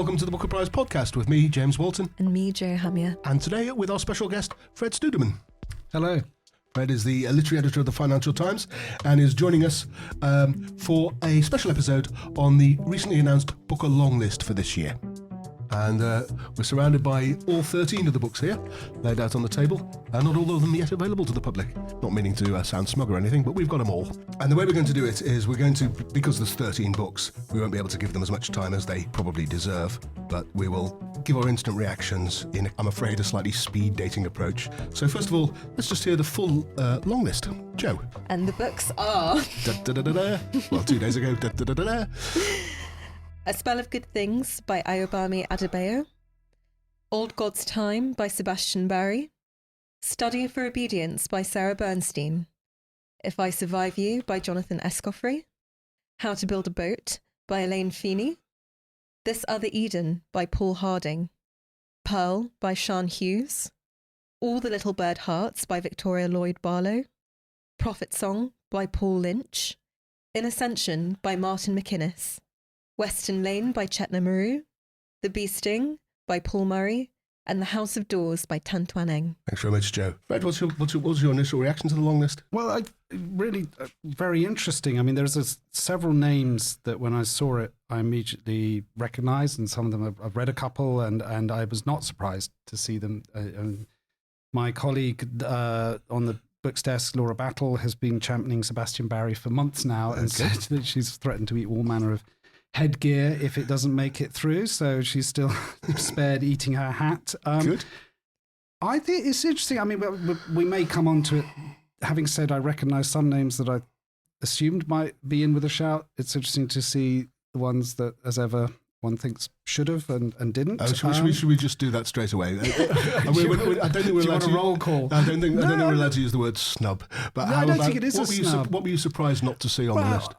welcome to the Booker Prize podcast with me, James Walton. And me, Jo Hamia. And today with our special guest, Fred Studemann. Hello. Fred is the literary editor of the Financial Times and is joining us for a special episode on the recently announced Booker Longlist for this year. And we're surrounded by all 13 of the books here, laid out on the table, and not all of them yet available to the public. Not meaning to sound smug or anything, but we've got them all. And the way we're going to do it is we're going to, because there's 13 books, we won't be able to give them as much time as they probably deserve, but we will give our instant reactions in, I'm afraid, a slightly speed dating approach. So first of all, let's just hear the full long list. Jo. And the books are... Well, 2 days ago. A Spell of Good Things by Ayobami Adebayo, Old God's Time by Sebastian Barry, Study for Obedience by Sarah Bernstein, If I Survive You by Jonathan Escoffery, How to Build a Boat by Elaine Feeney, This Other Eden by Paul Harding, Pearl by Sian Hughes, All the Little Bird Hearts by Victoria Lloyd Barlow, Prophet Song by Paul Lynch, In Ascension by Martin McInnes, Western Lane by Chetna Maru, The Bee Sting by Paul Murray, and The House of Doors by Tan Tuan Eng. Thanks very much, Jo. Fred, what's your initial reaction to the long list? Well, really very interesting. I mean, there's several names that when I saw it, I immediately recognised, and some of them I've read a couple, and I was not surprised to see them. My colleague on the Books Desk, Laura Battle, has been championing Sebastian Barry for months now, and said that she's threatened to eat all manner of headgear if it doesn't make it through, so she's still spared eating her hat. Good. I think it's interesting. I mean, we may come on to it. Having said I recognise some names that I assumed might be in with a shout, it's interesting to see the ones that, as ever, one thinks should have and didn't. Oh, should we just do that straight away? I don't think we're allowed to roll call. I don't think we're allowed to use the word snub. But no, I don't think it is a snub. What were you surprised not to see on the list?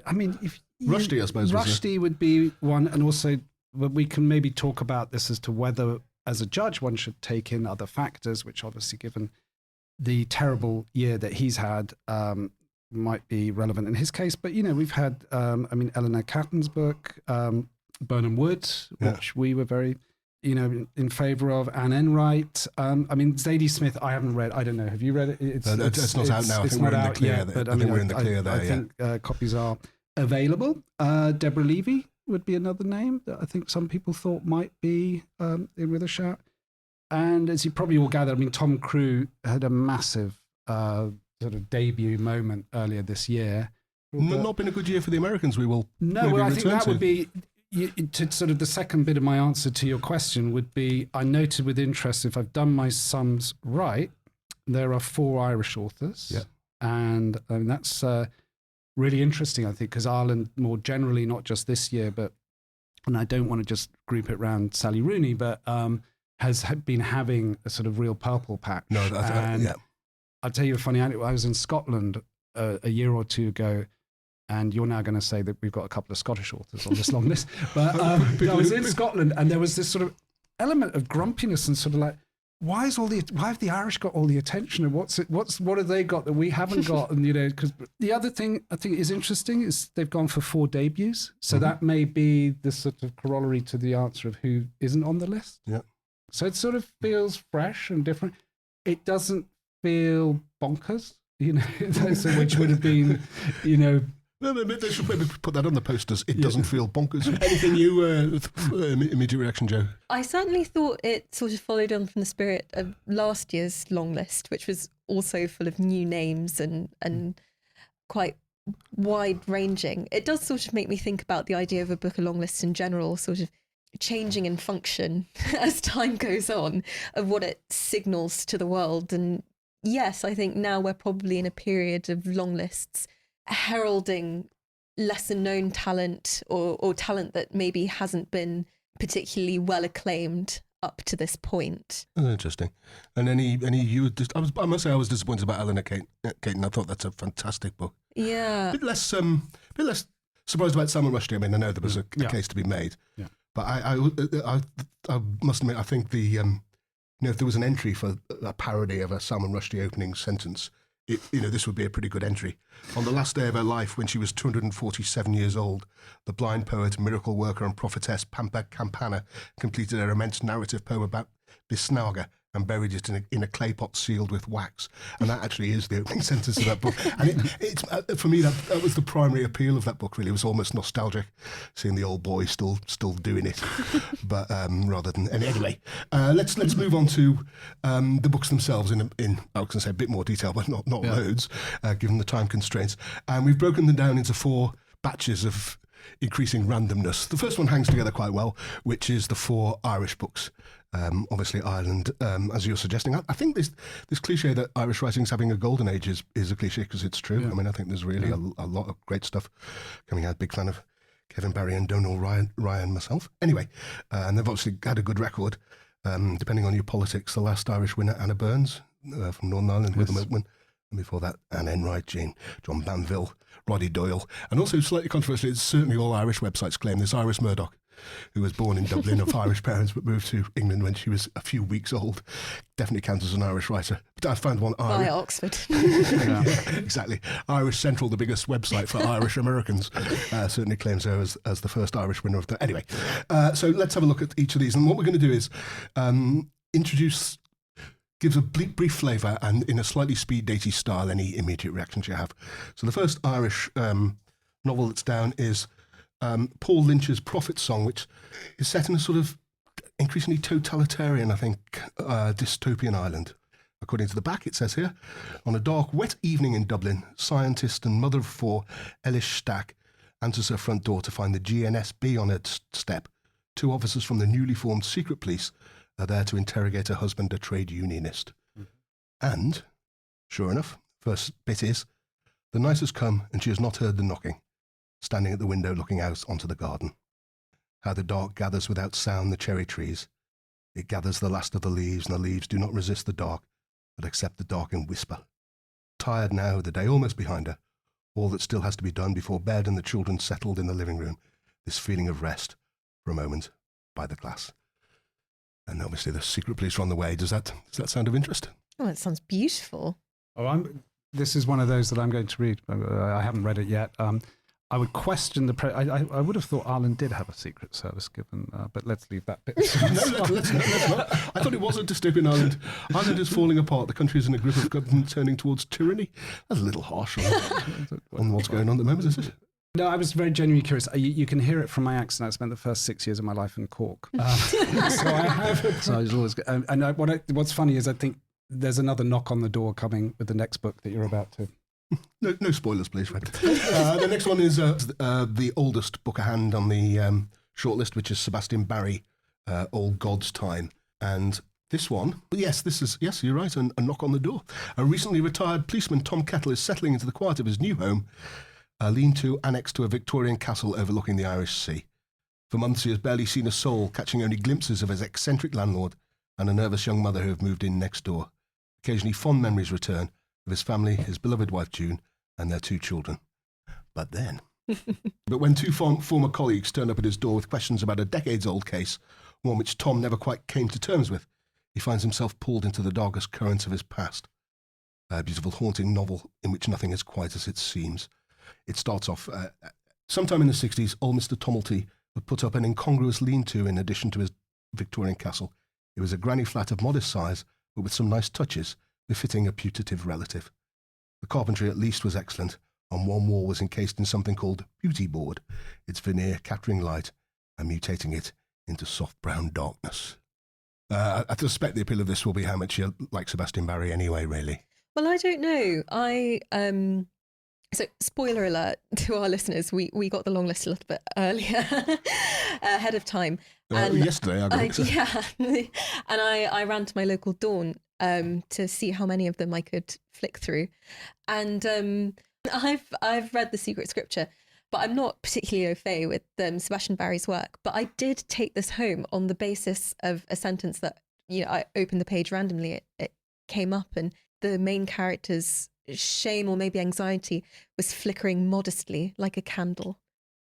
I mean, if Rushdie, I suppose. Rushdie would be one, and also we can maybe talk about this as to whether, as a judge, one should take in other factors, which obviously, given the terrible year that he's had, might be relevant in his case. But we've had, Eleanor Catton's book, Burnham Wood, which we were very, in favour of. Anne Enright. Zadie Smith, I haven't read. I don't know. Have you read it? It's not out now. I think we're in the clear there. I think we're in the clear there. I think copies are available. Deborah Levy would be another name that I think some people thought might be in with a shout. And as you probably will gather, Tom Crew had a massive sort of debut moment earlier this year. Not been a good year for the Americans. We will. No, well, I think that would be. To sort of the second bit of my answer to your question would be, I noted with interest, if I've done my sums right, there are 4 Irish authors. Yeah. And that's really interesting, I think, because Ireland more generally, not just this year, and I don't want to just group it around Sally Rooney, but has been having a sort of real purple patch. No, I'll tell you a funny anecdote. I was in Scotland a year or two ago, and you're now going to say that we've got a couple of Scottish authors on this long list. But I was in Scotland, and there was this sort of element of grumpiness and sort of like, why have the Irish got all the attention, and what have they got that we haven't got? And because the other thing I think is interesting is they've gone for 4 debuts, so that may be the sort of corollary to the answer of who isn't on the list. Yeah. So it sort of feels fresh and different. It doesn't feel bonkers, which would have been, They should maybe put that on the posters. It doesn't feel bonkers. Anything you, immediate reaction, Jo? I certainly thought it sort of followed on from the spirit of last year's long list, which was also full of new names and quite wide-ranging. It does sort of make me think about the idea of a Booker long list in general, sort of changing in function as time goes on, of what it signals to the world. And yes, I think now we're probably in a period of long lists heralding lesser known talent or talent that maybe hasn't been particularly well acclaimed up to this point. Oh, interesting. And I must say I was disappointed about Eleanor Catton. I thought that's a fantastic book. Yeah. A bit less surprised about Salman Rushdie. I mean, I know there was a case to be made. Yeah. But I must admit, I think if there was an entry for a parody of a Salman Rushdie opening sentence, this would be a pretty good entry. On the last day of her life, when she was 247 years old, the blind poet, miracle worker and prophetess Pampa Campana completed her immense narrative poem about Bisnaga and buried it in a clay pot sealed with wax. And that actually is the opening sentence of that book. And it's for me, that was the primary appeal of that book, really. It was almost nostalgic, seeing the old boy still doing it. But rather than... Anyway, let's move on to the books themselves in I was going to say a bit more detail, but not loads, given the time constraints. And we've broken them down into 4 batches of increasing randomness. The first one hangs together quite well, which is the 4 Irish books. Obviously, Ireland, as you're suggesting. I think this cliche that Irish writing's having a golden age is a cliche because it's true. Yeah. I mean, I think there's really a lot of great stuff coming out. Big fan of Kevin Barry and Donal Ryan myself. Anyway, and they've obviously had a good record. Depending on your politics, the last Irish winner, Anna Burns from Northern Ireland with the Milkman. And before that, Anne Enright, John Banville, Roddy Doyle. And also, slightly controversially, it's certainly all Irish websites claim this Iris Murdoch, who was born in Dublin of Irish parents but moved to England when she was a few weeks old, definitely counts as an Irish writer. But I found one by Oxford. Yeah, exactly. Irish Central, the biggest website for Irish Americans, certainly claims her as the first Irish winner of the... Anyway, so let's have a look at each of these. And what we're going to do is gives a brief flavour and in a slightly speed-datey style any immediate reactions you have. So the first Irish novel that's down is Paul Lynch's Prophet Song, which is set in a sort of increasingly totalitarian, I think, dystopian Ireland. According to the back, it says here, on a dark, wet evening in Dublin, scientist and mother of 4, Elish Stack, answers her front door to find the GNSB on her step. 2 officers from the newly formed secret police are there to interrogate her husband, a trade unionist. Mm-hmm. And, sure enough, first bit is, the night has come and she has not heard the knocking, standing at the window looking out onto the garden. How the dark gathers without sound the cherry trees. It gathers the last of the leaves, and the leaves do not resist the dark, but accept the dark and whisper. Tired now, the day almost behind her, all that still has to be done before bed and the children settled in the living room, this feeling of rest for a moment by the glass. And obviously the secret police are on the way. Does that sound of interest? Oh, it sounds beautiful. This is one of those that I'm going to read. I haven't read it yet. I would question I would have thought Ireland did have a secret service, given, but let's leave that bit. No, let's not. I thought it was a dystopian Ireland. Ireland is falling apart. The country is in a grip of government turning towards tyranny. That's a little harsh on what's going on at the moment, is it? No, I was very genuinely curious. You can hear it from my accent. I spent the first 6 years of my life in Cork. So I have. So I was always. And what's funny is I think there's another knock on the door coming with the next book that you're about to. No spoilers, please, Fred. The next one is the oldest book at hand on the shortlist, which is Sebastian Barry, Old God's Time. And this one, yes, you're right, a knock on the door. A recently retired policeman, Tom Kettle, is settling into the quiet of his new home, a lean-to annexed to a Victorian castle overlooking the Irish Sea. For months he has barely seen a soul, catching only glimpses of his eccentric landlord and a nervous young mother who have moved in next door. Occasionally fond memories return of his family, his beloved wife June, and their 2 children. But when 2 former colleagues turn up at his door with questions about a decades-old case, one which Tom never quite came to terms with, he finds himself pulled into the darkest currents of his past. A beautiful, haunting novel in which nothing is quite as it seems. It starts off, sometime in the 60s, old Mr. Tumulty would put up an incongruous lean-to in addition to his Victorian castle. It was a granny flat of modest size, but with some nice touches, befitting a putative relative. The carpentry at least was excellent. On one wall was encased in something called beauty board, its veneer capturing light and mutating it into soft brown darkness. I suspect the appeal of this will be how much you like Sebastian Barry anyway, really. Well, I don't know. So, spoiler alert to our listeners, we got the long list a little bit earlier, ahead of time. Yesterday, I got it. Yeah, and I ran to my local Dawn to see how many of them I could flick through. And I've read The Secret Scripture, but I'm not particularly au fait with Sebastian Barry's work. But I did take this home on the basis of a sentence that, I opened the page randomly, it came up, and the main character's shame or maybe anxiety was flickering modestly like a candle.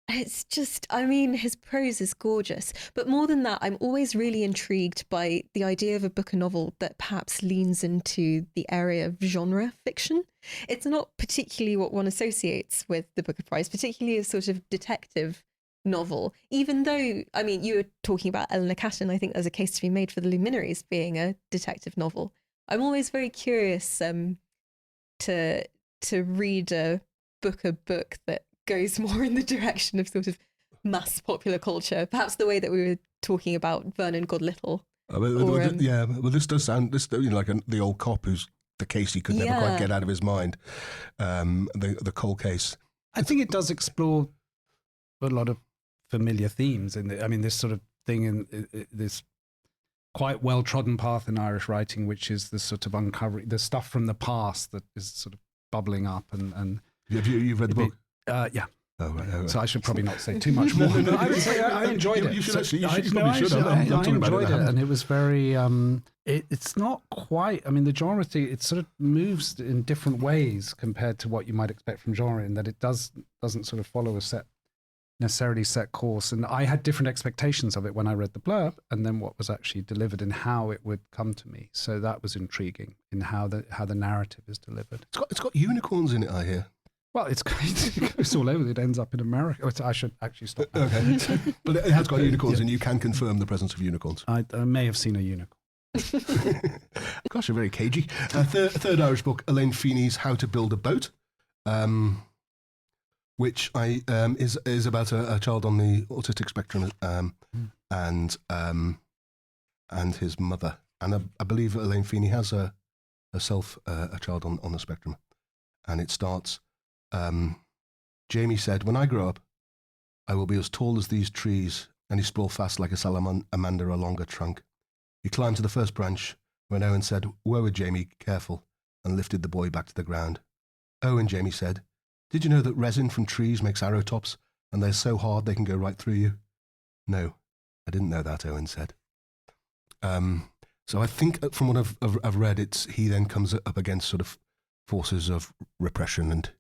It's just, I mean, his prose is gorgeous. But more than that, I'm always really intrigued by the idea of a book or novel that perhaps leans into the area of genre fiction. It's not particularly what one associates with the Booker Prize, particularly a sort of detective novel. Even though, I mean, you were talking about Eleanor Catton, I think there's a case to be made for The Luminaries being a detective novel. I'm always very curious to read a book that goes more in the direction of sort of mass popular culture, perhaps the way that we were talking about Vernon Godlittle. Well, this does sound like the old cop who's the case he could never quite get out of his mind. The cold case. I think it does explore a lot of familiar themes this sort of thing in this quite well trodden path in Irish writing, which is the sort of uncovering the stuff from the past that is sort of bubbling up and. You've read the book? Yeah. Oh, right. So I should probably not say too much more. No, I would say I enjoyed it. You should actually. I enjoyed it, and it was very. It's not quite. I mean, the genre thing. It sort of moves in different ways compared to what you might expect from genre, in that it doesn't sort of follow a necessarily set course. And I had different expectations of it when I read the blurb, and then what was actually delivered and how it would come to me. So that was intriguing in how the narrative is delivered. It's got unicorns in it, I hear. Well, it goes all over. It ends up in America. I should actually stop that. Okay. But it has got unicorns, and you can confirm the presence of unicorns. I may have seen a unicorn. Gosh, you're very cagey. Third Irish book, Elaine Feeney's How to Build a Boat, which is about a child on the autistic spectrum and his mother. And I believe Elaine Feeney has herself a child on the spectrum. And it starts... Jamie said, "When I grow up, I will be as tall as these trees," and he sprawled fast like a salamander along a trunk. He climbed to the first branch when Owen said, "Whoa, Jamie, careful," and lifted the boy back to the ground. "Owen," Jamie said, "did you know that resin from trees makes arrow tops, and they're so hard they can go right through you?" "No, I didn't know that," Owen said. So I think from what I've read, he then comes up against sort of forces of repression and...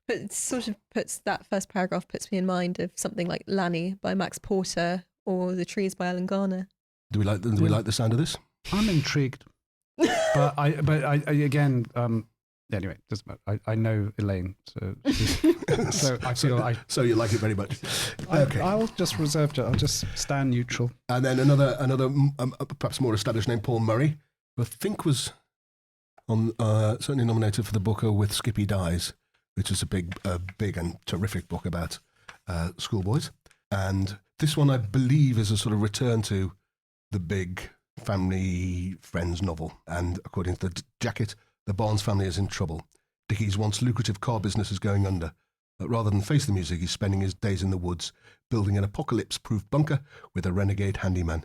But it sort of that first paragraph puts me in mind of something like Lanny by Max Porter or The Trees by Alan Garner. Do we like the sound of this? I'm intrigued, but I again anyway, doesn't matter. I know Elaine, so I feel so you like it very much. Okay, I'll just reserve it. I'll just stand neutral. And then another perhaps more established name, Paul Murray, who I think was certainly nominated for the Booker with Skippy Dies, which is a big and terrific book about schoolboys. And this one, I believe, is a sort of return to the big family friends novel. And according to the jacket, the Barnes family is in trouble. Dickie's once lucrative car business is going under. But rather than face the music, he's spending his days in the woods, building an apocalypse-proof bunker with a renegade handyman.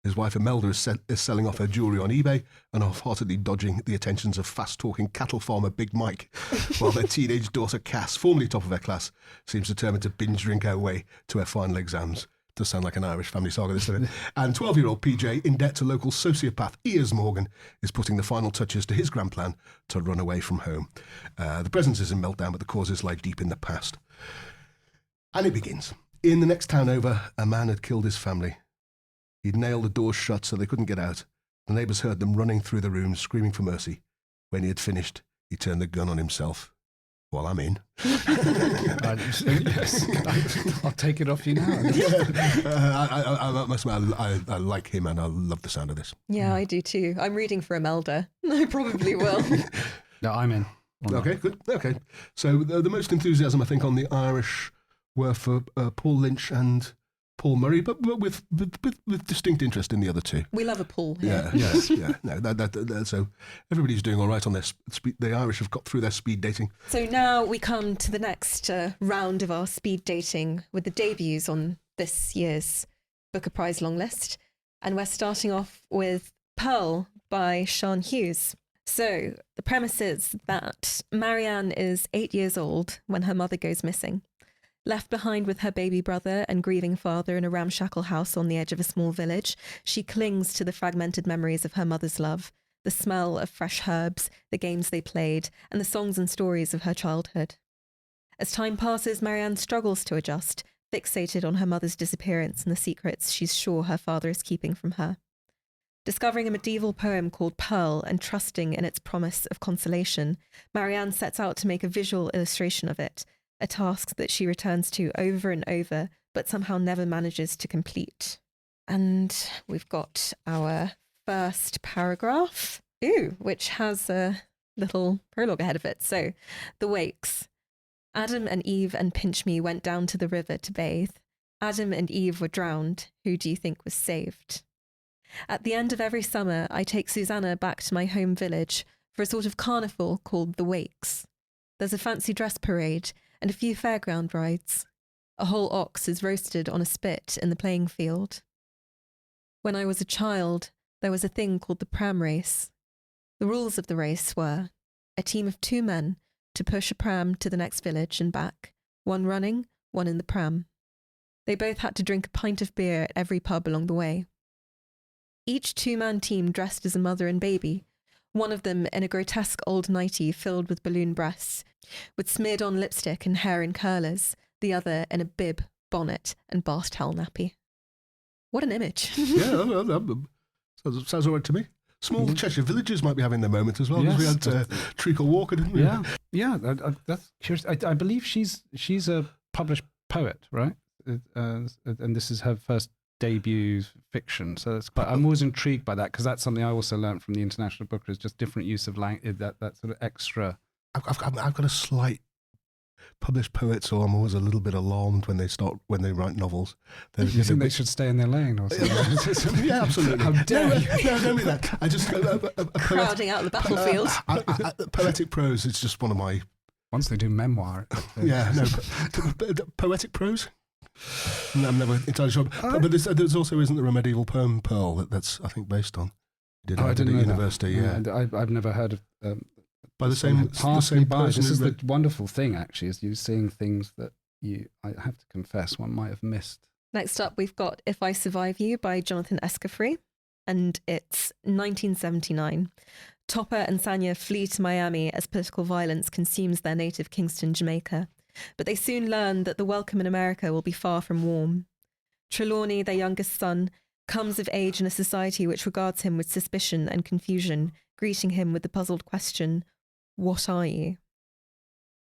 His wife Imelda is selling off her jewellery on eBay and half-heartedly dodging the attentions of fast-talking cattle farmer Big Mike, while their teenage daughter Cass, formerly top of her class, seems determined to binge drink her way to her final exams. Does sound like an Irish family saga, this, doesn't it? And 12-year-old PJ, in debt to local sociopath Ears Morgan, is putting the final touches to his grand plan to run away from home. The present is in meltdown, but the causes lie deep in the past. And it begins. In the next town over, a man had killed his family. He'd nailed the doors shut so they couldn't get out. The neighbours heard them running through the rooms, screaming for mercy. When he had finished, he turned the gun on himself. Well, I'm in. Yes, I'll take it off you now. I must admit, I like him and I love the sound of this. Yeah, I do too. I'm reading for Imelda. I probably will. No, I'm in. Okay, good. Okay. So the most enthusiasm, I think, on the Irish were for Paul Lynch and Paul Murray, but with distinct interest in the other two. We love a Paul here. Yeah, yes, yeah. No, so everybody's doing all right on their speed. The Irish have got through their speed dating. So now we come to the next round of our speed dating with the debuts on this year's Booker Prize longlist. And we're starting off with Pearl by Sian Hughes. So the premise is that Marianne is 8 years old when her mother goes missing. Left behind with her baby brother and grieving father in a ramshackle house on the edge of a small village, she clings to the fragmented memories of her mother's love, the smell of fresh herbs, the games they played, and the songs and stories of her childhood. As time passes, Marianne struggles to adjust, fixated on her mother's disappearance and the secrets she's sure her father is keeping from her. Discovering a medieval poem called Pearl and trusting in its promise of consolation, Marianne sets out to make a visual illustration of it, a task that she returns to over and over, but somehow never manages to complete. And we've got our first paragraph, which has a little prologue ahead of it. So, the wakes. Adam and Eve and Pinch-Me went down to the river to bathe. Adam and Eve were drowned. Who do you think was saved? At the end of every summer, I take Susanna back to my home village for a sort of carnival called the Wakes. There's a fancy dress parade and a few fairground rides. A whole ox is roasted on a spit in the playing field. When I was a child, there was a thing called the pram race. The rules of the race were a team of 2 men to push a pram to the next village and back, one running, one in the pram. They both had to drink a pint of beer at every pub along the way. Each 2-man team dressed as a mother and baby, one of them in a grotesque old nightie filled with balloon breasts, with smeared on lipstick and hair in curlers, the other in a bib, bonnet and bath towel nappy. What an image. Yeah, sounds all right to me. Small Cheshire villages might be having their moment as well, because we had Treacle Walker, didn't we? Yeah, that's curious. I believe she's a published poet, right? And this is her first debut fiction, so that's quite, I'm always intrigued by that, because that's something I also learned from the International Booker, is just different use of language, that sort of extra. I've got a slight published poets, so I'm always a little bit alarmed when they write novels. You think they should stay in their lane or something? Yeah, absolutely. How dare you? No, don't mean that. I just Crowding out the battlefield. Poetic prose is just one of my. Once they do memoir. Yeah, no, poetic prose. I'm never entirely sure. But there's also, isn't there a medieval poem, Pearl, that's I think based on? I didn't know at university. That. Yeah, I've never heard of. By the same person. This is the wonderful thing, actually, is you seeing things that I have to confess, one might have missed. Next up, we've got If I Survive You by Jonathan Escofree, and it's 1979. Topper and Sanya flee to Miami as political violence consumes their native Kingston, Jamaica. But they soon learn that the welcome in America will be far from warm. Trelawney, their youngest son, comes of age in a society which regards him with suspicion and confusion, greeting him with the puzzled question, "What are you?"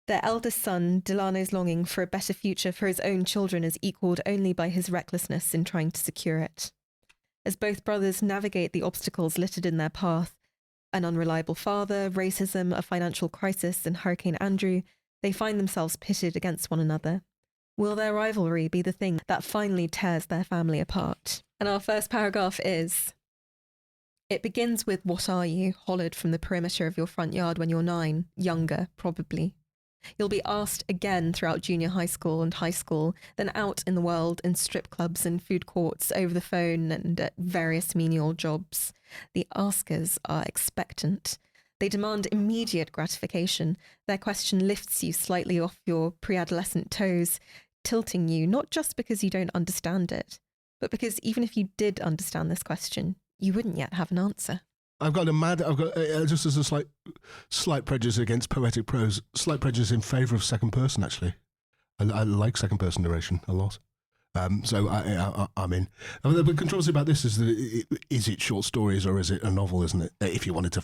Their eldest son, Delano's longing for a better future for his own children is equalled only by his recklessness in trying to secure it. As both brothers navigate the obstacles littered in their path, an unreliable father, racism, a financial crisis, and Hurricane Andrew, they find themselves pitted against one another. Will their rivalry be the thing that finally tears their family apart? And our first paragraph is, it begins with "What are you?" hollered from the perimeter of your front yard when you're 9, younger, probably. You'll be asked again throughout junior high school and high school, then out in the world in strip clubs and food courts, over the phone and at various menial jobs. The askers are expectant. They demand immediate gratification. Their question lifts you slightly off your pre-adolescent toes, tilting you not just because you don't understand it, but because even if you did understand this question, you wouldn't yet have an answer. I've got just as a slight prejudice against poetic prose, slight prejudice in favour of second person, actually. I like second person narration a lot. So I'm in. The controversy about this is that is it short stories or is it a novel, isn't it? If you wanted to,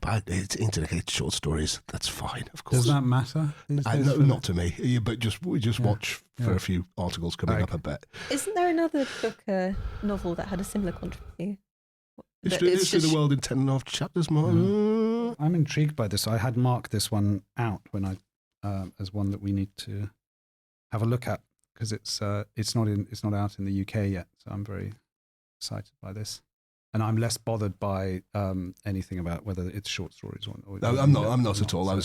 but it's intercalated short stories, that's fine, of course. Does that matter? No, not to me, but we just watch for a few articles coming up, I bet. Isn't there another book, novel that had a similar controversy? History of the world in 10.5 chapters, more. I'm intrigued by this. I had marked this one out when I as one that we need to have a look at, because it's not out in the UK yet. So I'm very excited by this, and I'm less bothered by anything about whether it's short stories or no, I'm not at all. Feel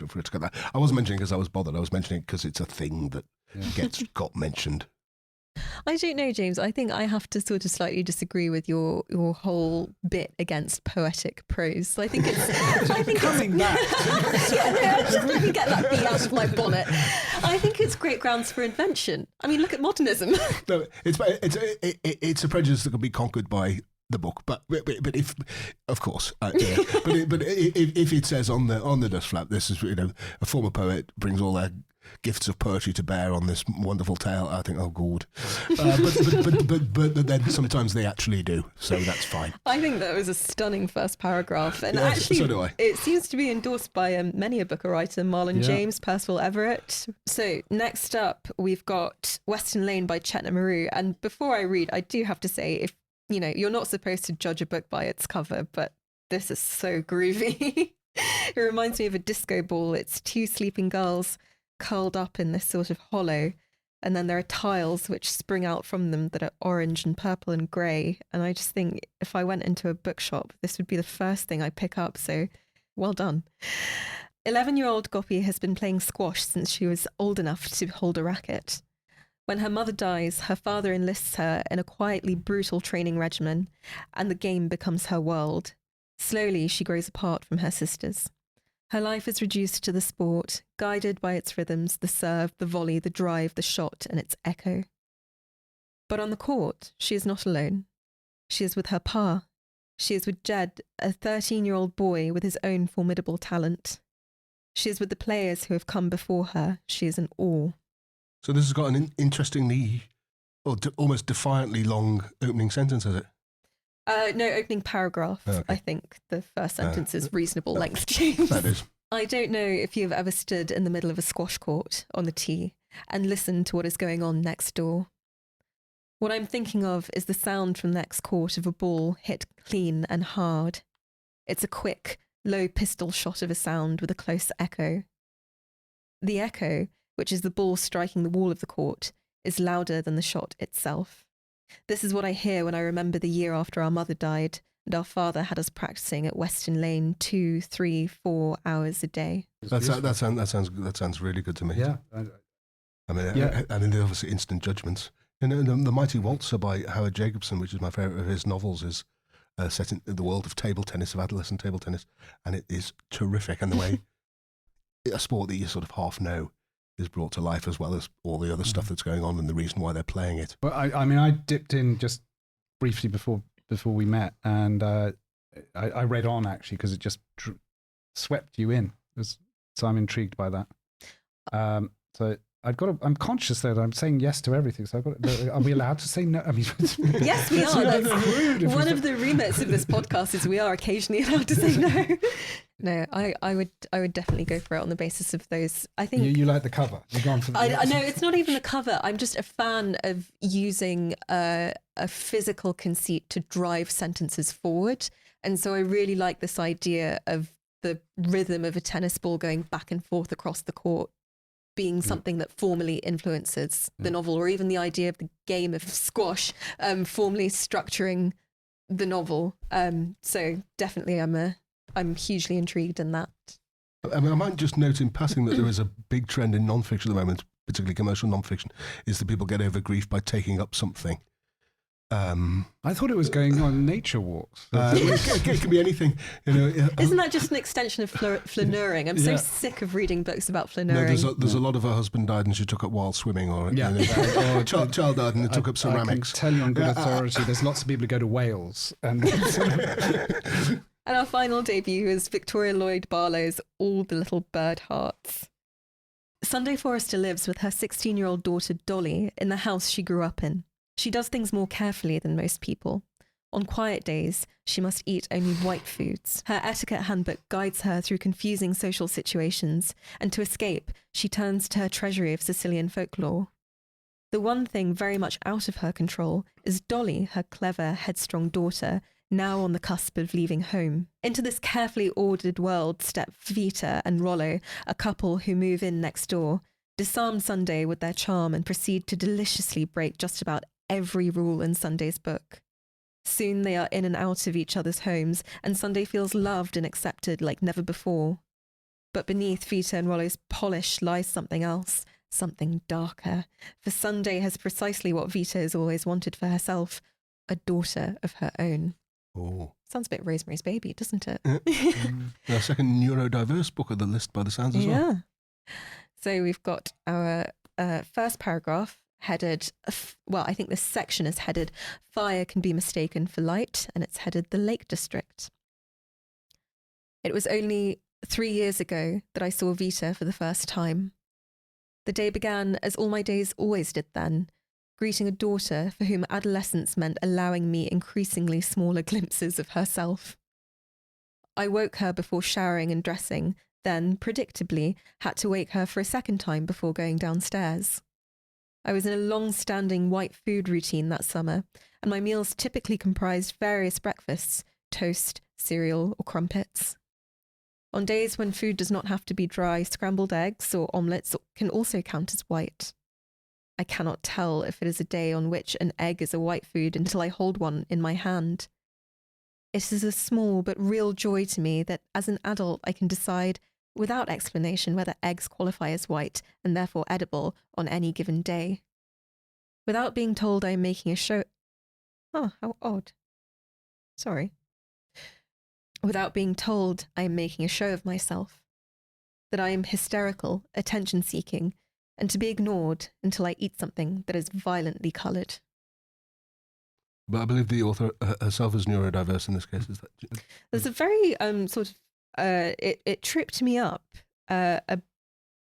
free to cut that. I wasn't mentioning it because I was bothered. I was mentioning it because it's a thing that got mentioned. I don't know, James. I think I have to sort of slightly disagree with your whole bit against poetic prose. So I think it's coming back. Just let me get that bee out of my bonnet. I think it's great grounds for invention. I mean, look at modernism. No, it's a prejudice that can be conquered by the book, but if, of course, but if it says on the dust flap, this is a former poet brings all their gifts of poetry to bear on this wonderful tale, I think, oh good, but then sometimes they actually do, so that's fine. I think that was a stunning first paragraph, and Yeah, actually, so do I. It seems to be endorsed by many a booker writer, Marlon Yeah. James, Percival Everett. So next up, we've got Western Lane by Chetna Maru, and before I read, I do have to say, if you're not supposed to judge a book by its cover, but this is so groovy. It reminds me of a disco ball. It's two sleeping girls curled up in this sort of hollow, and then there are tiles which spring out from them that are orange and purple and grey, and I just think if I went into a bookshop, this would be the first thing I pick up, so well done. 11-year-old Gopi has been playing squash since she was old enough to hold a racket. When her mother dies, her father enlists her in a quietly brutal training regimen, and the game becomes her world. Slowly, she grows apart from her sisters. Her life is reduced to the sport, guided by its rhythms, the serve, the volley, the drive, the shot, and its echo. But on the court, she is not alone. She is with her pa. She is with Jed, a 13-year-old boy with his own formidable talent. She is with the players who have come before her. She is in awe. So this has got an interestingly, or almost defiantly long opening sentence, has it? No, opening paragraph. Okay. I think the first sentence is reasonable length, James. That is. I don't know if you've ever stood in the middle of a squash court on the tee and listened to what is going on next door. What I'm thinking of is the sound from the next court of a ball hit clean and hard. It's a quick, low pistol shot of a sound with a close echo. The echo, which is the ball striking the wall of the court, is louder than the shot itself. This is what I hear when I remember the year after our mother died and our father had us practicing at Western Lane 2, 3, 4 hours a day. That sounds really good to me. Yeah. I mean, there's obviously instant judgments. The Mighty Waltzer by Howard Jacobson, which is my favourite of his novels, is set in the world of table tennis, of adolescent table tennis, and it is terrific. And the way a sport that you sort of half know is brought to life, as well as all the other stuff that's going on and the reason why they're playing it. Well, I dipped in just briefly before we met, and I read on actually because it just swept you in. So I'm intrigued by that. So I'm conscious that I'm saying yes to everything. So are we allowed to say no? I mean, yes, we are. That's crude. One of the remits of this podcast is we are occasionally allowed to say no. No, I would definitely go for it on the basis of those. I think you like the cover. You're going for the. I know it's not even the cover. I'm just a fan of using a physical conceit to drive sentences forward, and so I really like this idea of the rhythm of a tennis ball going back and forth across the court being something that formally influences the novel, or even the idea of the game of squash formally structuring the novel. So definitely I'm hugely intrigued in that. I mean, I might just note in passing that there is a big trend in non-fiction at the moment, particularly commercial non-fiction, is that people get over grief by taking up something. I thought it was going on nature walks. It can be anything. Isn't that just an extension of flaneuring? I'm so sick of reading books about flaneuring. No, there's a lot of her husband died and she took up wild swimming, or child died and they took up ceramics. I can tell you on good authority, there's lots of people who go to Wales. And our final debut is Victoria Lloyd Barlow's All the Little Bird Hearts. Sunday Forrester lives with her 16-year-old daughter Dolly in the house she grew up in. She does things more carefully than most people. On quiet days, she must eat only white foods. Her etiquette handbook guides her through confusing social situations, and to escape, she turns to her treasury of Sicilian folklore. The one thing very much out of her control is Dolly, her clever, headstrong daughter, now on the cusp of leaving home. Into this carefully ordered world step Vita and Rollo, a couple who move in next door, disarm Sunday with their charm and proceed to deliciously break just about every rule in Sunday's book. Soon they are in and out of each other's homes, and Sunday feels loved and accepted like never before. But beneath Vita and Rollo's polish lies something else, something darker, for Sunday has precisely what Vita has always wanted for herself, a daughter of her own. Oh. Sounds a bit Rosemary's Baby, doesn't it? The second neurodiverse book of the list by the sounds as well. So we've got our first paragraph, headed, I think this section is headed Fire Can Be Mistaken for Light, and it's headed The Lake District. It was only 3 years ago that I saw Vita for the first time. The day began as all my days always did then, greeting a daughter for whom adolescence meant allowing me increasingly smaller glimpses of herself. I woke her before showering and dressing, then, predictably, had to wake her for a second time before going downstairs. I was in a long-standing white food routine that summer, and my meals typically comprised various breakfasts, toast, cereal, or crumpets. On days when food does not have to be dry, scrambled eggs or omelettes can also count as white. I cannot tell if it is a day on which an egg is a white food until I hold one in my hand. It is a small but real joy to me that as an adult I can decide without explanation whether eggs qualify as white and therefore edible on any given day. Without being told I am making a show... Oh, how odd. Sorry. Without being told I am making a show of myself. That I am hysterical, attention-seeking, and to be ignored until I eat something that is violently coloured. But I believe the author herself is neurodiverse in this case. Is that? There's a very it tripped me up, a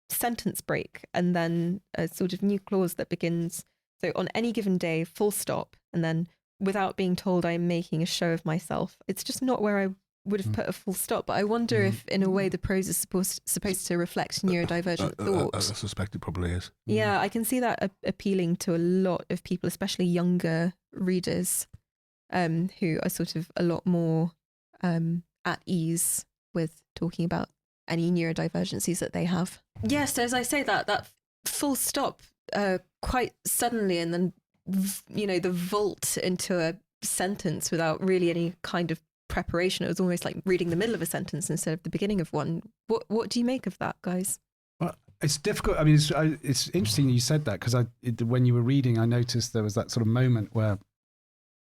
sentence break and then a sort of new clause that begins, so on any given day, full stop, and then without being told I'm making a show of myself. It's just not where I would have put a full stop, but I wonder if in a way the prose is supposed to reflect neurodivergent thought. I suspect it probably is. Yeah, I can see that appealing to a lot of people, especially younger readers, who are sort of a lot more at ease with talking about any neurodivergencies that they have. Yes, as I say, that full stop quite suddenly, and then the vault into a sentence without really any kind of preparation. It was almost like reading the middle of a sentence instead of the beginning of one. What do you make of that, guys? Well, it's difficult. I mean, it's interesting you said that, because when you were reading, I noticed there was that sort of moment where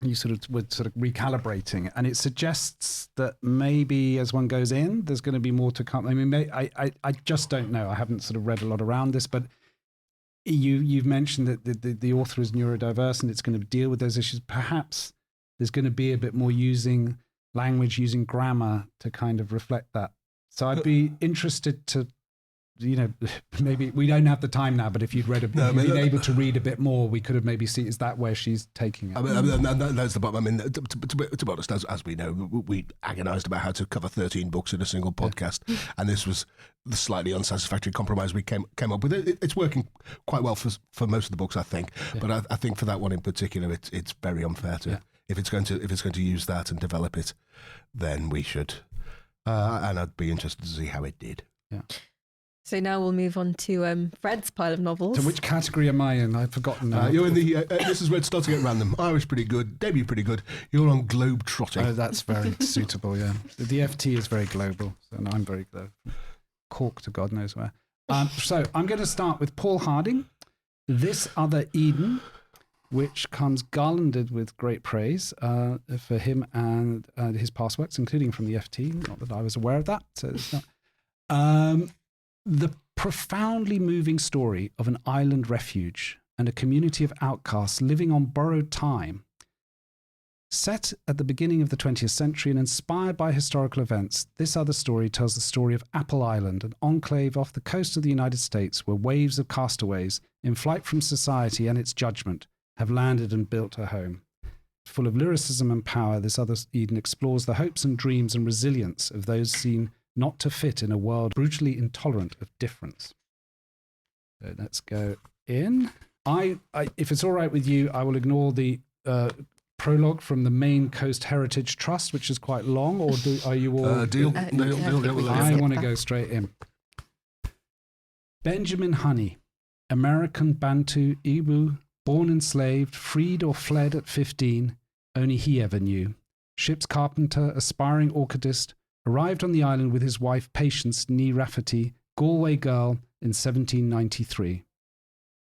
you were recalibrating, and it suggests that maybe as one goes in, there's going to be more to come. I mean, I just don't know. I haven't sort of read a lot around this, but you've mentioned that the author is neurodiverse and it's going to deal with those issues. Perhaps there's going to be a bit more using language, using grammar to kind of reflect that. So I'd be interested to, maybe we don't have the time now, but if you'd read been able to read a bit more, we could have maybe seen, is that where she's taking it? I mean, that's the bottom. I mean, to be honest, as we know, we agonised about how to cover 13 books in a single podcast, and this was the slightly unsatisfactory compromise we came up with. It's working quite well for most of the books, I think, but I think for that one in particular, it's very unfair to. If it's going to use that and develop it, then we should. And I'd be interested to see how it did. Yeah. So now we'll move on to Fred's pile of novels. So which category am I in? I've forgotten now. You're in the. This is where it starts to get random. Irish pretty good. Debut pretty good. You're on globe trotting. Oh, that's very suitable. Yeah, the FT is very global, and I'm very global. Cork to God knows where. So I'm going to start with Paul Harding. This Other Eden, which comes garlanded with great praise for him and his past works, including from the FT. Not that I was aware of that. So it's not. The profoundly moving story of an island refuge and a community of outcasts living on borrowed time. Set at the beginning of the 20th century and inspired by historical events, this other story tells the story of Apple Island, an enclave off the coast of the United States where waves of castaways, in flight from society and its judgment, have landed and built a home. Full of lyricism and power, This Other Eden explores the hopes and dreams and resilience of those seen not to fit in a world brutally intolerant of difference. So let's go in. If it's all right with you, I will ignore the prologue from the Maine Coast Heritage Trust, which is quite long, or are you all... Deal. I want to go straight in. Benjamin Honey, American Bantu Ibu, born enslaved, freed or fled at 15, only he ever knew. Ship's carpenter, aspiring orchidist, arrived on the island with his wife Patience Nee Rafferty, Galway girl, in 1793.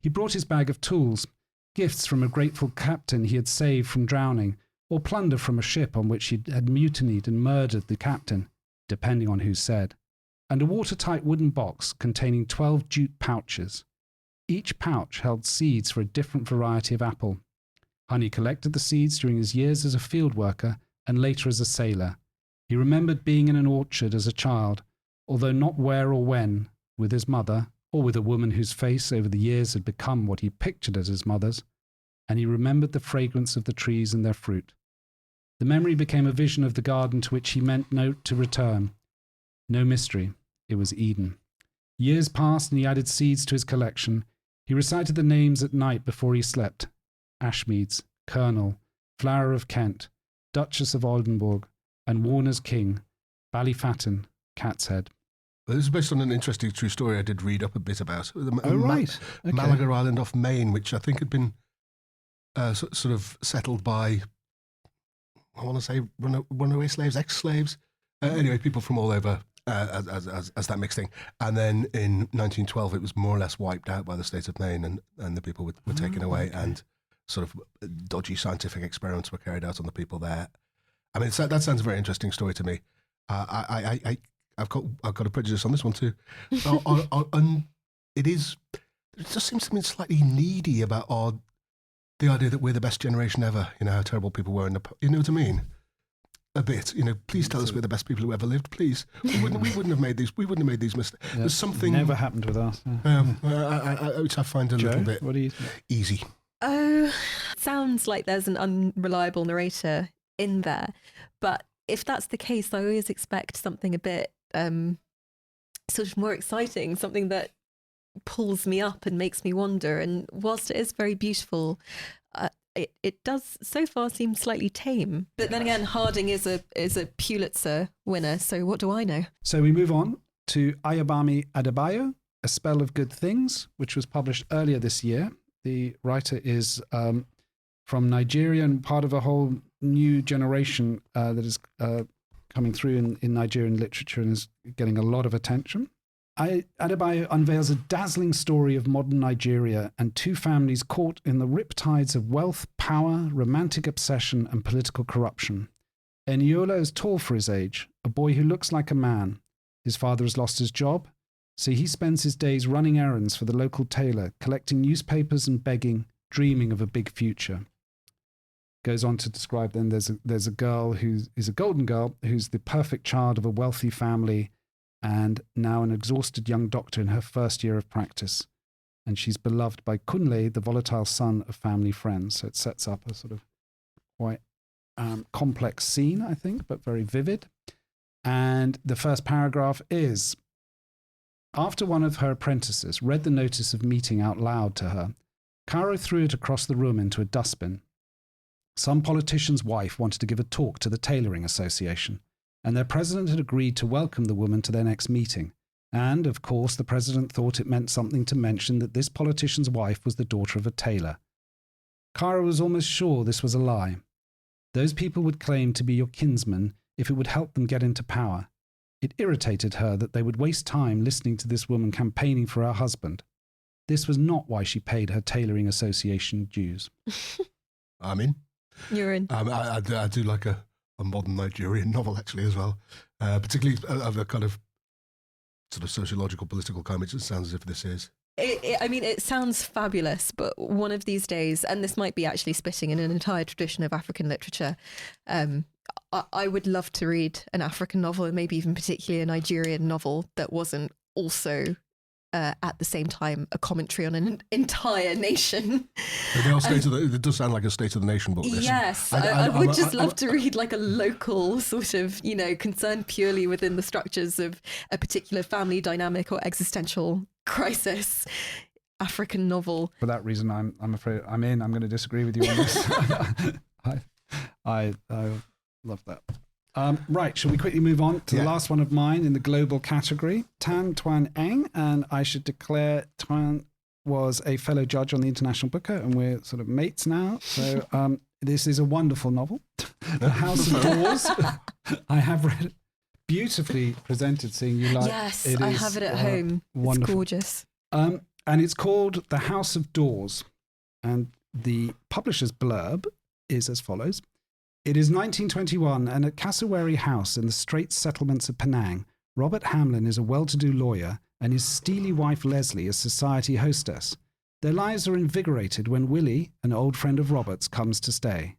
He brought his bag of tools, gifts from a grateful captain he had saved from drowning, or plunder from a ship on which he had mutinied and murdered the captain, depending on who said, and a watertight wooden box containing 12 jute pouches. Each pouch held seeds for a different variety of apple. Honey collected the seeds during his years as a field worker and later as a sailor. He remembered being in an orchard as a child, although not where or when, with his mother, or with a woman whose face over the years had become what he pictured as his mother's, and he remembered the fragrance of the trees and their fruit. The memory became a vision of the garden to which he meant to return. No mystery, it was Eden. Years passed and he added seeds to his collection. He recited the names at night before he slept. Ashmeads, Colonel, Flower of Kent, Duchess of Oldenburg, and Warner's King, Ballyfatton, Cat's Head. Well, this is based on an interesting true story I did read up a bit about. Right. Okay. Malaga Island off Maine, which I think had been sort of settled by, I want to say, runaway slaves, ex-slaves. Anyway, people from all over as that mixed thing. And then in 1912, it was more or less wiped out by the state of Maine, and the people were taken away, and sort of dodgy scientific experiments were carried out on the people there. I mean, that sounds a very interesting story to me. I've got a prejudice on this one too. It just seems to me slightly needy about the idea that we're the best generation ever. You know how terrible people were you know what I mean? A bit. You know, please tell us we're the best people who ever lived. Please, we wouldn't have made these. We wouldn't have made these mistakes. Yeah, There's something never happened with us. which I find a little bit what do you think? easy. Oh, sounds like there's an unreliable narrator in there. But if that's the case, I always expect something a bit sort of more exciting, something that pulls me up and makes me wonder. And whilst it is very beautiful, it does so far seem slightly tame. But then again, Harding is a Pulitzer winner, so what do I know? So we move on to Ayobami Adebayo, A Spell of Good Things, which was published earlier this year. The writer is from Nigeria and part of a whole new generation that is coming through in Nigerian literature and is getting a lot of attention. Adebayo unveils a dazzling story of modern Nigeria and two families caught in the riptides of wealth, power, romantic obsession, and political corruption. Eniola is tall for his age, a boy who looks like a man. His father has lost his job, so he spends his days running errands for the local tailor, collecting newspapers and begging, dreaming of a big future. Goes on to describe then there's a girl who is a golden girl who's the perfect child of a wealthy family and now an exhausted young doctor in her first year of practice. And she's beloved by Kunle, the volatile son of family friends. So it sets up a sort of quite complex scene, I think, but very vivid. And the first paragraph is, after one of her apprentices read the notice of meeting out loud to her, Caro threw it across the room into a dustbin. Some politician's wife wanted to give a talk to the Tailoring Association, and their president had agreed to welcome the woman to their next meeting. And, of course, the president thought it meant something to mention that this politician's wife was the daughter of a tailor. Caro was almost sure this was a lie. Those people would claim to be your kinsmen if it would help them get into power. It irritated her that they would waste time listening to this woman campaigning for her husband. This was not why she paid her Tailoring Association dues. I'm in. You're in. I do like a modern Nigerian novel, actually, as well. Particularly of a kind of sort of sociological, political kind, which it sounds as if this is. I mean, it sounds fabulous, but one of these days, and this might be actually spitting in an entire tradition of African literature, I would love to read an African novel, and maybe even particularly a Nigerian novel that wasn't also at the same time a commentary on an entire nation. It does sound like a State of the Nation book. This. Yes, I would just love to read like a local sort of, concerned purely within the structures of a particular family dynamic or existential crisis African novel. For that reason, I'm afraid I'm going to disagree with you on this. I love that. Right, shall we quickly move on to the last one of mine in the global category? Tan Tuan Eng, and I should declare Tuan was a fellow judge on the International Booker, and we're sort of mates now. So this is a wonderful novel, The House of Doors. I have read it. Beautifully presented, seeing you like yes, I have it at home. Wonderful. It's gorgeous. And it's called The House of Doors, and the publisher's blurb is as follows. It is 1921, and at Cassowary House in the Straits settlements of Penang, Robert Hamlin is a well-to-do lawyer, and his steely wife Leslie is society hostess. Their lives are invigorated when Willie, an old friend of Robert's, comes to stay.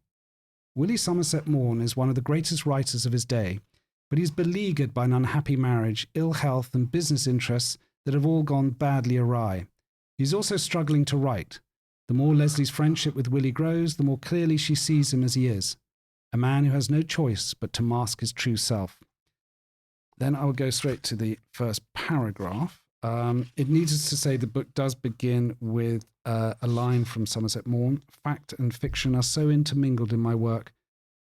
Willie Somerset Maugham is one of the greatest writers of his day, but he's beleaguered by an unhappy marriage, ill health, and business interests that have all gone badly awry. He's also struggling to write. The more Leslie's friendship with Willie grows, the more clearly she sees him as he is, a man who has no choice but to mask his true self. Then I will go straight to the first paragraph. It needs us to say the book does begin with a line from Somerset Maugham. Fact and fiction are so intermingled in my work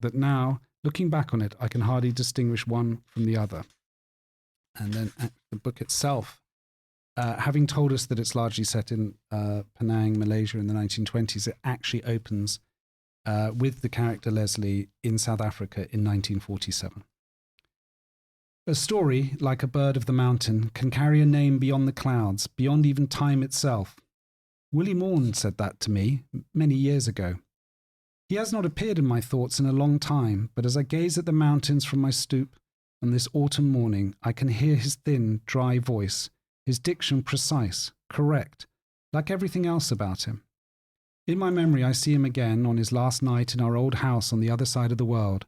that now, looking back on it, I can hardly distinguish one from the other. And then the book itself, having told us that it's largely set in Penang, Malaysia in the 1920s, it actually opens with the character Leslie in South Africa in 1947. A story, like a bird of the mountain, can carry a name beyond the clouds, beyond even time itself. Willie Maugham said that to me many years ago. He has not appeared in my thoughts in a long time, but as I gaze at the mountains from my stoop on this autumn morning, I can hear his thin, dry voice, his diction precise, correct, like everything else about him. In my memory, I see him again on his last night in our old house on the other side of the world.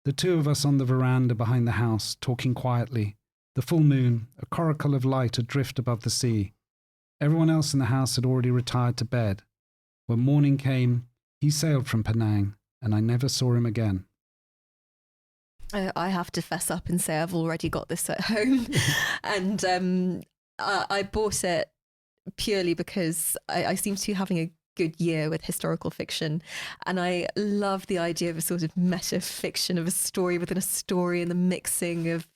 The two of us on the veranda behind the house, talking quietly. The full moon, a coracle of light adrift above the sea. Everyone else in the house had already retired to bed. When morning came, he sailed from Penang, and I never saw him again. I have to fess up and say I've already got this at home. And I bought it purely because I seem to be having a good year with historical fiction, and I love the idea of a sort of meta fiction of a story within a story and the mixing of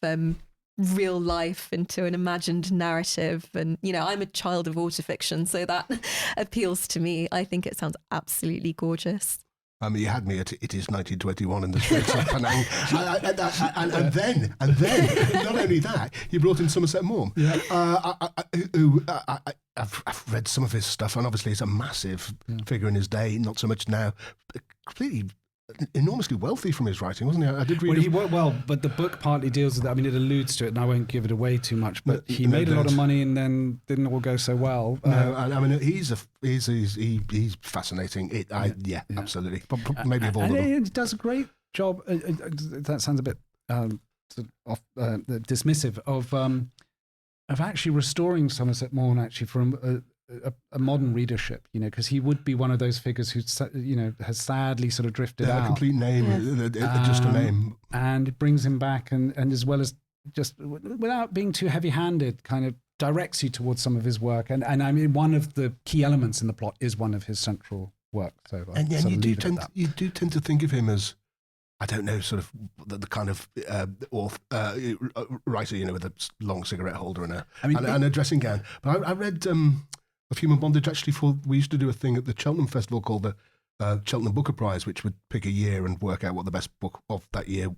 real life into an imagined narrative. And I'm a child of autofiction, so that appeals to me. I think it sounds absolutely gorgeous. You had me at it is 1921 in the streets of Penang, and then not only that, you brought in Somerset Maugham. Who I've read some of his stuff, and obviously he's a massive figure in his day. Not so much now. Completely, enormously wealthy from his writing, wasn't he? I did read. But the book partly deals with that. I mean, it alludes to it, and I won't give it away too much. But he made a lot of money, and then didn't all go so well. I mean, he's fascinating. Absolutely. Maybe of all of them. He does a great job. That sounds a bit dismissive of actually restoring Somerset Maugham actually from a modern readership, because he would be one of those figures who, has sadly sort of drifted out. A complete name, just a name. And it brings him back and as well as just without being too heavy-handed, kind of directs you towards some of his work. And I mean, one of the key elements in the plot is one of his central work. So you do tend to think of him as, I don't know, sort of the kind of writer, with a long cigarette holder and a dressing gown. But I read Of Human Bondage actually we used to do a thing at the Cheltenham Festival called the Cheltenham Booker Prize, which would pick a year and work out what the best book of that year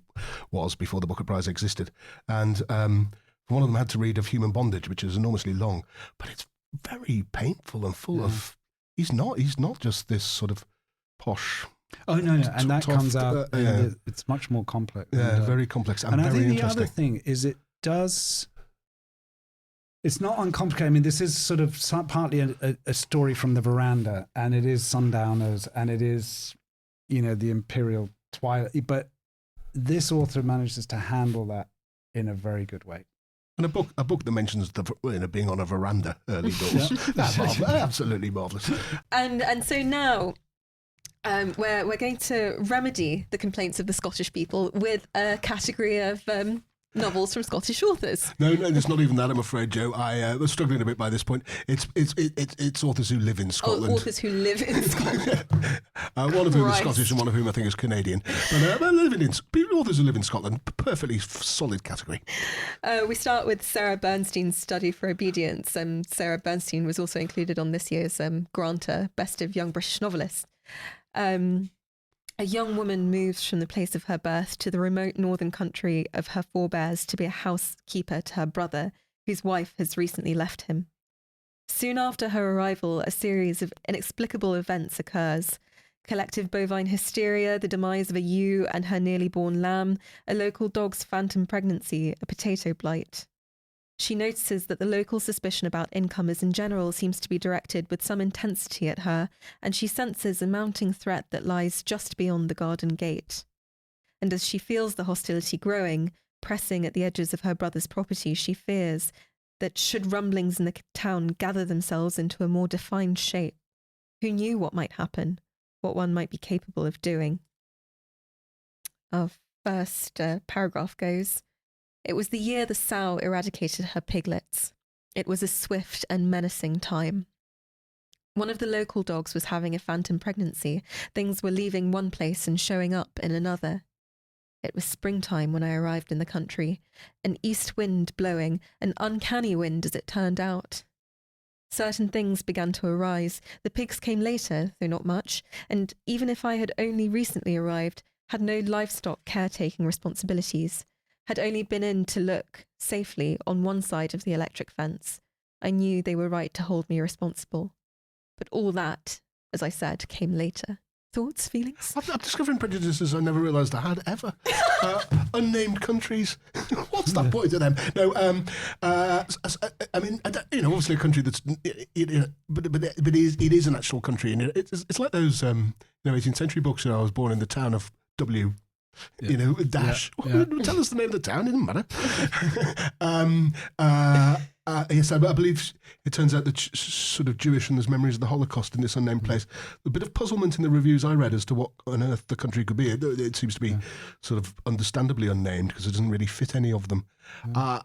was before the Booker Prize existed. And one of them had to read Of Human Bondage, which is enormously long, but it's very painful and full of. He's not just this sort of posh. Oh no! And that comes out. It's much more complex. Yeah, very complex and very I think interesting. The other thing is it's not uncomplicated. I mean, this is sort of partly a story from the veranda, and it is sundowners, and it is, the imperial twilight. But this author manages to handle that in a very good way. And a book that mentions being on a veranda early doors. That's marvelous. Absolutely marvelous. And so now. We're going to remedy the complaints of the Scottish people with a category of novels from Scottish authors. No, it's not even that, I'm afraid, Joe. I was struggling a bit by this point. It's authors who live in Scotland. Oh, authors who live in Scotland. One of whom is Scottish and one of whom I think is Canadian. But authors who live in Scotland, perfectly solid category. We start with Sarah Bernstein's Study for Obedience. Sarah Bernstein was also included on this year's Granta Best of Young British Novelists. A young woman moves from the place of her birth to the remote northern country of her forebears to be a housekeeper to her brother, whose wife has recently left him. Soon after her arrival, a series of inexplicable events occurs. Collective bovine hysteria, the demise of a ewe and her nearly born lamb, a local dog's phantom pregnancy, a potato blight. She notices that the local suspicion about incomers in general seems to be directed with some intensity at her, and she senses a mounting threat that lies just beyond the garden gate. And as she feels the hostility growing, pressing at the edges of her brother's property, she fears that should rumblings in the town gather themselves into a more defined shape, who knew what might happen, what one might be capable of doing. Our first paragraph goes, "It was the year the sow eradicated her piglets. It was a swift and menacing time. One of the local dogs was having a phantom pregnancy. Things were leaving one place and showing up in another. It was springtime when I arrived in the country, an east wind blowing, an uncanny wind as it turned out. Certain things began to arise. The pigs came later, though not much, and even if I had only recently arrived, had no livestock caretaking responsibilities, had only been in to look, safely, on one side of the electric fence, I knew they were right to hold me responsible. But all that, as I said, came later. Thoughts, feelings?" I'm discovering prejudices I never realised I had ever. Unnamed countries. What's that point to them? No. I mean, obviously a country that's, but it is an actual country, and it's like those 18th century books. I was born in the town of W. Dash. Yeah. Tell us the name of the town. It doesn't matter. Yes, I believe it turns out that sort of Jewish, and there's memories of the Holocaust in this unnamed place. A bit of puzzlement in the reviews I read as to what on earth the country could be. It seems to be sort of understandably unnamed because it doesn't really fit any of them. I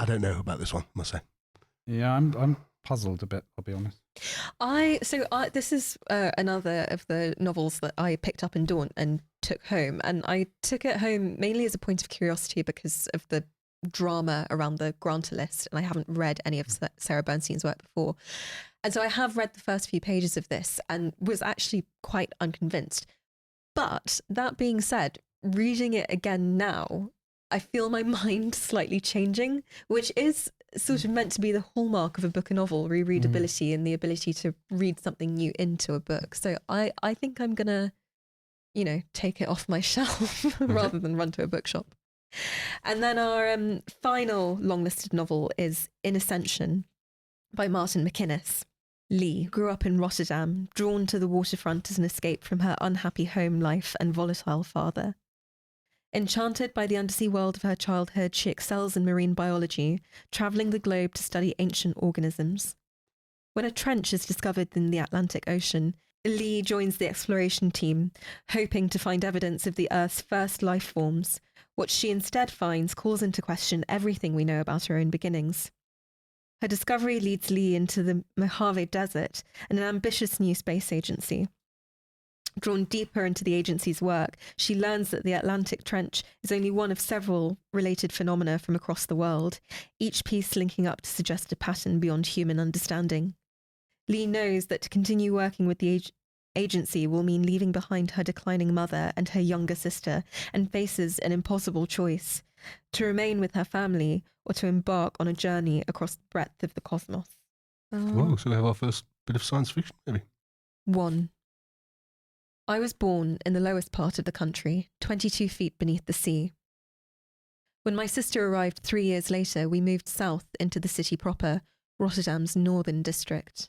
don't know about this one, I must say. Yeah, I'm puzzled a bit, I'll be honest. This is another of the novels that I picked up in Daunt and took home, and I took it home mainly as a point of curiosity because of the drama around the grantor list, and I haven't read any of Sarah Bernstein's work before, and so I have read the first few pages of this and was actually quite unconvinced. But that being said, reading it again now, I feel my mind slightly changing, which is sort of meant to be the hallmark of a book or novel, rereadability and the ability to read something new into a book. So I think I'm gonna, take it off my shelf rather than run to a bookshop. And then our final long-listed novel is In Ascension by Martin McInnes. Lee grew up in Rotterdam, drawn to the waterfront as an escape from her unhappy home life and volatile father. Enchanted by the undersea world of her childhood, she excels in marine biology, travelling the globe to study ancient organisms. When a trench is discovered in the Atlantic Ocean, Lee joins the exploration team, hoping to find evidence of the Earth's first life forms. What she instead finds calls into question everything we know about her own beginnings. Her discovery leads Lee into the Mojave Desert and an ambitious new space agency. Drawn deeper into the agency's work, she learns that the Atlantic Trench is only one of several related phenomena from across the world, each piece linking up to suggest a pattern beyond human understanding. Lee knows that to continue working with the agency will mean leaving behind her declining mother and her younger sister, and faces an impossible choice: to remain with her family or to embark on a journey across the breadth of the cosmos. Whoa, so we have our first bit of science fiction, maybe. 1. I was born in the lowest part of the country, 22 feet beneath the sea. When my sister arrived 3 years later, we moved south into the city proper, Rotterdam's northern district.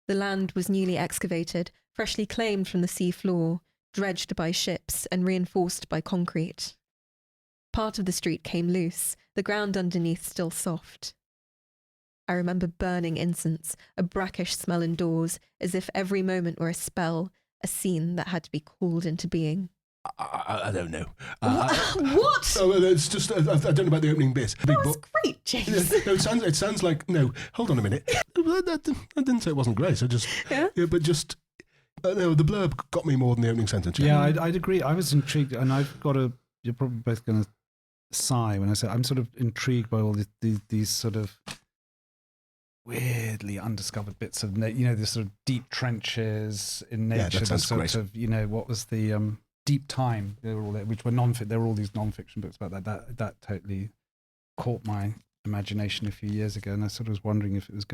The land was newly excavated, freshly claimed from the sea floor, dredged by ships and reinforced by concrete. Part of the street came loose, the ground underneath still soft. I remember burning incense, a brackish smell indoors, as if every moment were a spell, a scene that had to be called into being. I don't know. What? Oh, it's just I don't know about the opening bit. That was great, James. No, it sounds like no. Hold on a minute. I didn't say it wasn't great. I just but just no. The blurb got me more than the opening sentence. Yeah, I'd agree. I was intrigued, and I've got a. You're probably both going to sigh when I say I'm sort of intrigued by all these sort of weirdly undiscovered bits of the sort of deep trenches in nature. Yeah, that sounds sort great. of what was the Deep Time? They were all which were there were all these non-fiction books about that. That totally caught my imagination a few years ago, and I sort of was wondering if it was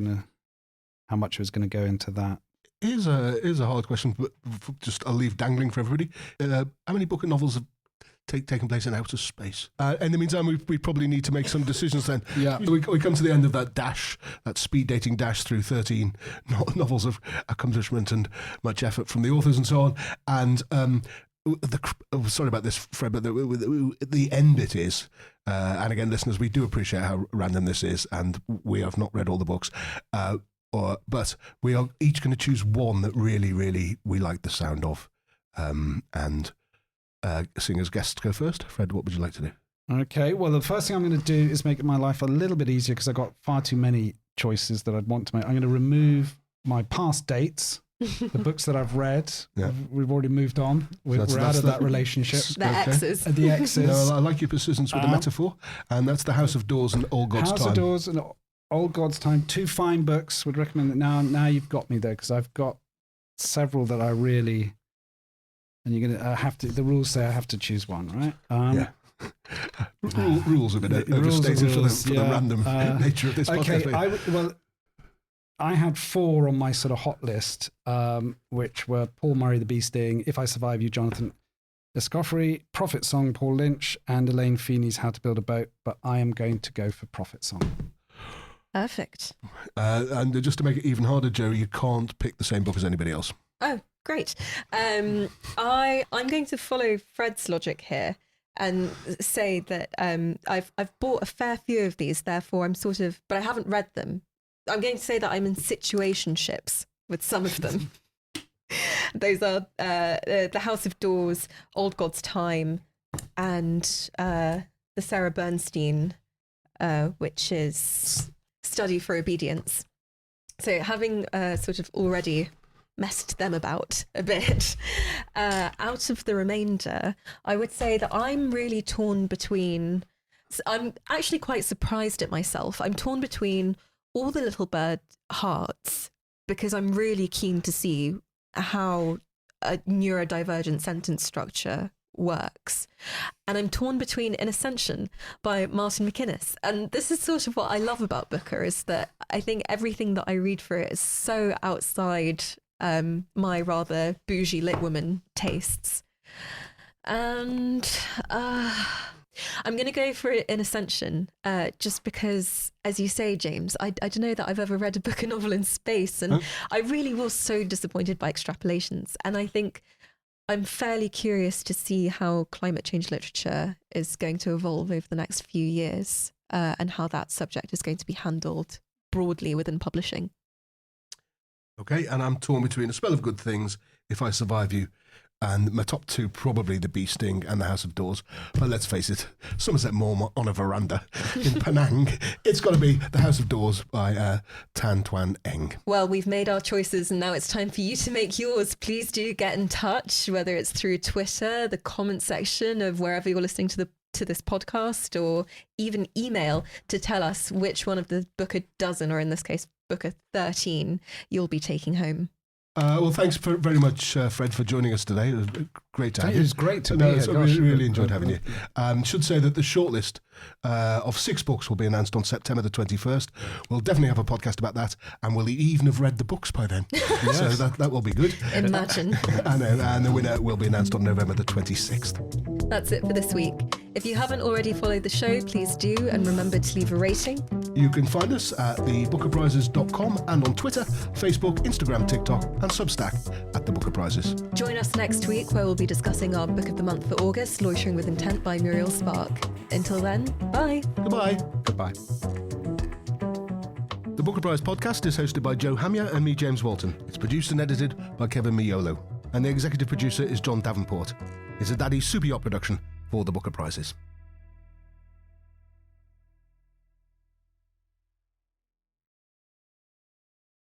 how much it was going to go into that. Here's a hard question, but just I'll leave dangling for everybody. How many book and novels have taking place in outer space. In the meantime, we probably need to make some decisions then. Yeah. We come to the end of that speed dating dash through 13 novels of accomplishment and much effort from the authors and so on. And sorry about this, Fred, but the end bit is, and again, listeners, we do appreciate how random this is, and we have not read all the books, but we are each going to choose one that really, really we like the sound of, and seeing as guests go first. Fred, what would you like to do? Okay, well, the first thing I'm going to do is make my life a little bit easier because I've got far too many choices that I'd want to make. I'm going to remove my past dates. The books that I've read, we've already moved on. We're out of that relationship. The X's. The X's. No, I like your persistence with the metaphor, and that's The House of Doors and Old God's Time. House of Doors and Old God's Time, 2 fine books. Would recommend it now. Now you've got me there because I've got several that I really, and you're gonna have to. The rules say I have to choose one, right? Rules have been overstated for the random nature of this podcast. I had 4 on my sort of hot list, which were Paul Murray, The Bee Sting, If I Survive You, Jonathan Escoffery, Prophet Song, Paul Lynch, and Elaine Feeney's How to Build a Boat. But I am going to go for Prophet Song. Perfect. And just to make it even harder, Joe, you can't pick the same book as anybody else. Oh, great. I'm going to follow Fred's logic here and say that I've bought a fair few of these, therefore I'm but I haven't read them. I'm going to say that I'm in situationships with some of them. Those are The House of Doors, Old God's Time, and the Sarah Bernstein, which is Study for Obedience. So having sort of already messed them about a bit, out of the remainder, I would say that I'm really torn between... I'm actually quite surprised at myself. I'm torn between All the Little Bird Hearts, because I'm really keen to see how a neurodivergent sentence structure works. And I'm torn between In Ascension by Martin McInnes. And this is sort of what I love about Booker, is that I think everything that I read for it is so outside my rather bougie lit woman tastes. And I'm going to go for In Ascension, just because, as you say, James, I don't know that I've ever read a book or novel in space, and I really was so disappointed by extrapolations. And I think I'm fairly curious to see how climate change literature is going to evolve over the next few years, and how that subject is going to be handled broadly within publishing. Okay, and I'm torn between A Spell of Good Things, If I Survive You, and my top 2, probably The Bee Sting and The House of Doors. But let's face it, Somerset Maugham on a veranda in Penang. It's got to be The House of Doors by Tan Tuan Eng. Well, we've made our choices, and now it's time for you to make yours. Please do get in touch, whether it's through Twitter, the comment section of wherever you're listening to this podcast, or even email to tell us which one of the Booker dozen, or in this case, Booker 13, you'll be taking home. Well, thanks very much, Fred, for joining us today. It was great to have you. It was great to be here. I really enjoyed having you. Should say that the shortlist of 6 books will be announced on September the 21st. We'll definitely have a podcast about that, and we'll even have read the books by then. Yes. So that will be good. Imagine. And the winner will be announced on November the 26th. That's it for this week. If you haven't already followed the show, please do, and remember to leave a rating. You can find us at thebookerprizes.com and on Twitter, Facebook, Instagram, TikTok, and Substack at The Booker Prizes. Join us next week, where we'll be discussing our book of the month for August, Loitering with Intent by Muriel Spark. Until then, bye. Goodbye. Goodbye. The Booker Prize podcast is hosted by Joe Hamya and me, James Walton. It's produced and edited by Kevin Miolo. And the executive producer is John Davenport. It's a Daddy Super Yacht production for The Booker Prizes.